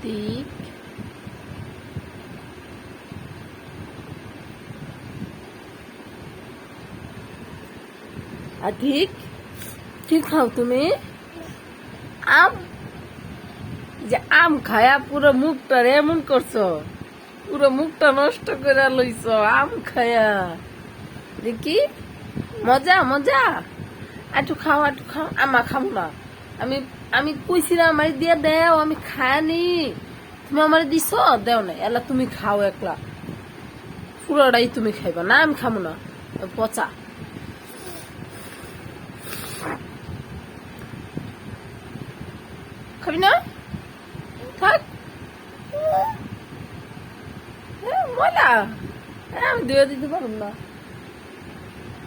আতিক আতিক কি খাও তুমি? আম? যে আম খায়া পুরো মুখটা এমন করছো, পুরো মুখটা নষ্ট করে লইছ আম খায়া। দেখি মজা মজা। একটু খাও একটু খাও। আমা খাম না। আমি আমি কইছিলাম আমার দিয়া দেও, আমি খায়ানি। তুমি আমার দিছ দেও না, এলা তুমি খাও একলা, পুরোটাই তুমি খাইবা না, আমি খাবো না, পচা। খাবি না? থাক। ময়লা আমি ধুয়ে দিতে পারব না,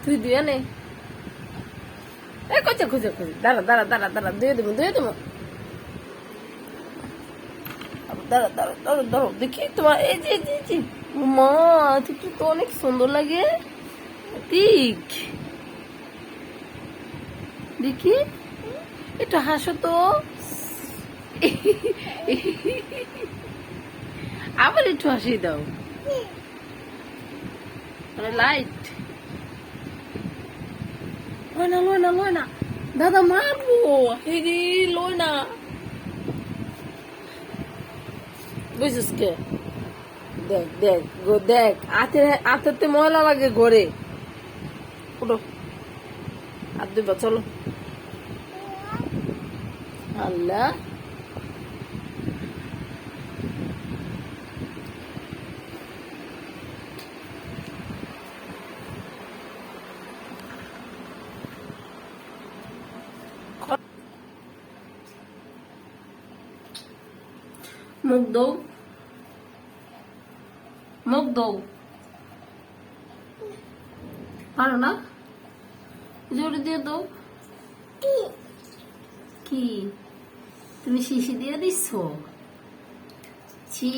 তুই ধুয়ে নে। খুঁজে খুঁজে খুঁজে দাঁড়া দাঁড়া দাঁড়া দাঁড়া, ধুয়ে দেবো ধুয়ে দেবো। দাঁড়া দাঁড়া দাঁড়া দাঁড়ো দেখি তোমার, এই যে এই যে মা, তুই তো অনেক সুন্দর লাগে। ঠিক দেখি একটু হাসো তো। আবার একটু হাসি দাও। লাইট লয় না লয় না লয় না, দাদা মারবো। হেরি লয় না, বুঝছিস কে? দেখ দেখ গো দেখ, হাতেতে ময়লা লাগে ঘরে। উঠো হাত দিবা চলো। আল্লাহ মুখ দৌ, মুখ দৌ। পারো না? জোরে দিয়ে দৌ। কি তুমি শিশি দিয়ে দিচ্ছ? ছি।